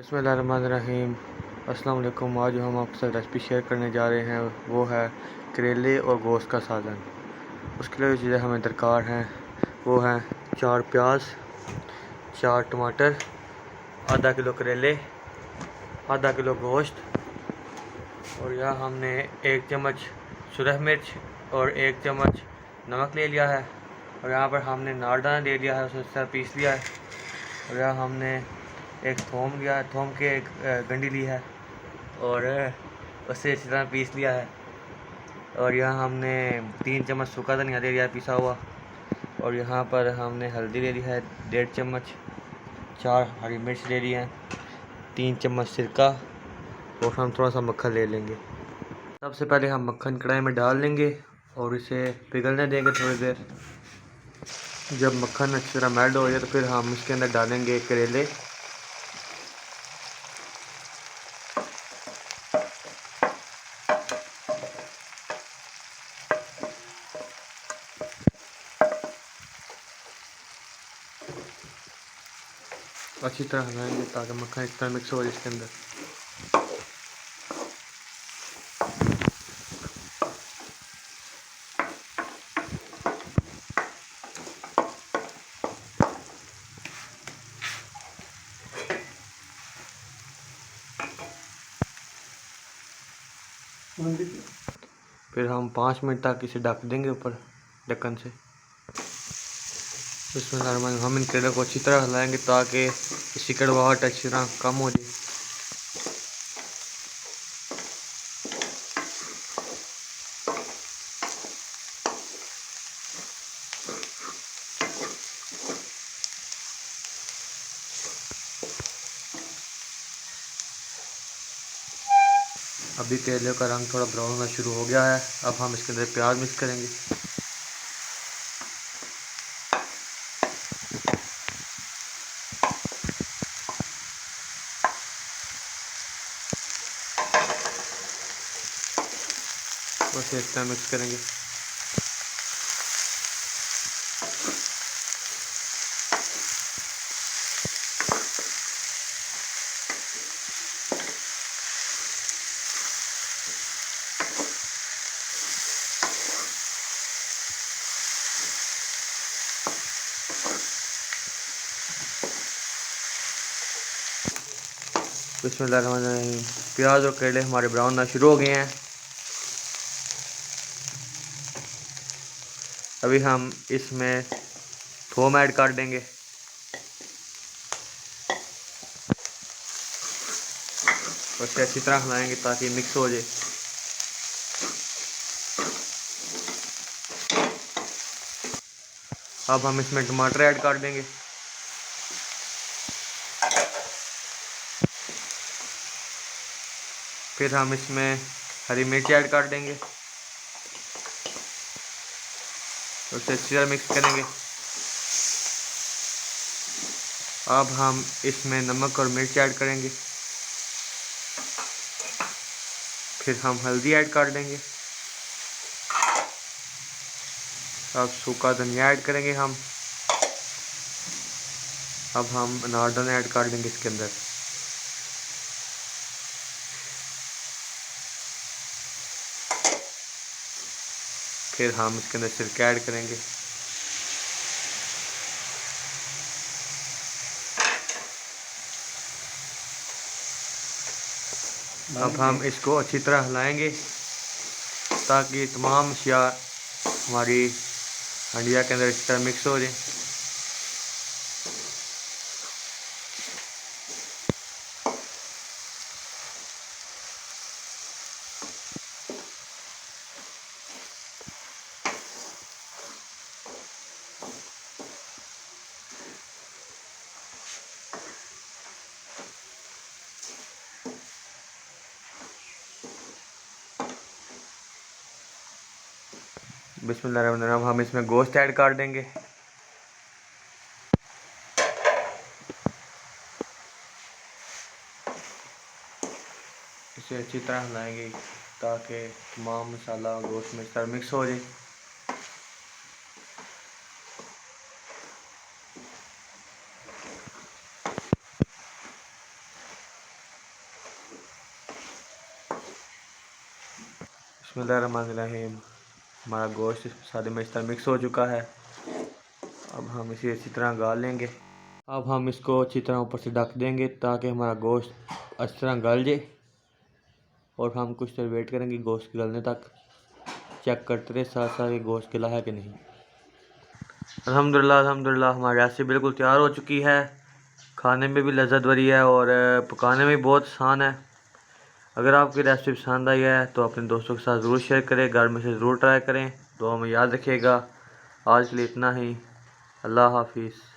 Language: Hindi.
बिस्मिल्लाहिर्रहमानिर्रहीम। अस्सलाम वालेकुम। आज जो हम आपके साथ रेसिपी शेयर करने जा रहे हैं वो है करेले और गोश्त का सालन। उसके लिए जो चीज़ें हमें दरकार हैं वो हैं 4 प्याज, 4 टमाटर, आधा किलो करेले, आधा किलो गोश्त, और यहाँ हमने 1 चम्मच सुरख मिर्च और 1 चम्मच नमक ले लिया है। और यहाँ पर हमने नारदाना ले लिया है, उसको इस तरह पीस लिया है। और यहाँ हमने एक थोम लिया है, थोम के एक गंडी ली है और उसे इस तरह पीस लिया है। और यहाँ हमने 3 चम्मच सूखा धनिया ले लिया है पिसा हुआ। और यहाँ पर हमने हल्दी ले ली है 1.5 चम्मच, 4 हरी मिर्च ले ली है, 3 चम्मच सिरका, और हम थोड़ा सा मक्खन ले लेंगे। सबसे पहले हम मक्खन कढ़ाई में डाल लेंगे और इसे पिघलने देंगे थोड़ी देर। जब मक्खन अच्छी तरह मेल्ट हो जाए तो फिर हम इसके अंदर डालेंगे करेले। अच्छी तरह हलाएंगे ताकि मक्खन इस तरह मिक्स हो जाए इसके अंदर। फिर हम 5 मिनट तक इसे ढक देंगे ऊपर ढक्कन से। बिस्मिल्लाहिर्रहमानिर्रहीम। हम इन करेलों को अच्छी तरह हिलाएंगे ताकि इसकी कड़वाहट अच्छी तरह कम हो जाए। अभी करेले का रंग थोड़ा ब्राउन होना शुरू हो गया है। अब हम इसके अंदर प्याज मिक्स करेंगे। उसे इस तरह मिक्स करेंगे। बिस्मिल्लाहिर्रहमानिर्रहीम। प्याज और करेले हमारे ब्राउन होना शुरू हो गए हैं। अभी हम इसमें थोम ऐड कर देंगे। उसे अच्छी तरह हिलाएंगे ताकि मिक्स हो जाए। अब हम इसमें टमाटर ऐड कर देंगे। फिर हम इसमें हरी मिर्च ऐड कर देंगे। उसे अच्छी तरह मिक्स करेंगे। अब हम इसमें नमक और मिर्च ऐड करेंगे। फिर हम हल्दी ऐड कर देंगे। अब सूखा धनिया ऐड करेंगे हम। अब हम अनारदाना ऐड कर देंगे इसके अंदर। फिर हम इसके अंदर सिरका ऐड करेंगे। अब हम इसको अच्छी तरह हिलाएंगे ताकि तमाम अशिया हमारी हंडिया के अंदर इस तरह मिक्स हो जाए। बिस्मिल्लाहिर्रहमानिर्रहीम। हम इसमें गोश्त ऐड कर देंगे। इसे अच्छी तरह हिलाएंगे ताकि तमाम मसाला गोश्त में इस तरह मिक्स हो जाए। बिस्मिल्लाहिर्रहमानिर्रहीम। हमारा गोश्त सादे में इस तरह मिक्स हो चुका है। अब हम इसे अच्छी तरह गाल लेंगे। अब हम इसको अच्छी तरह ऊपर से ढक देंगे ताकि हमारा गोश्त अच्छी तरह गल जाए। और हम कुछ देर वेट करेंगे गोश्त गलने तक। चेक करते रहे साथ साथ गोश्त गला है कि नहीं। अल्हम्दुलिल्लाह हमारी रेसिपी बिल्कुल तैयार हो चुकी है। खाने में भी लज्जत भरी है और पकाने में भी बहुत आसान है। अगर आपकी रेसिपी पसंद आई है तो अपने दोस्तों के साथ ज़रूर शेयर करें, घर में से ज़रूर ट्राई करें। दुआ में याद रखिएगा। आज के लिए इतना ही। अल्लाह हाफिज़।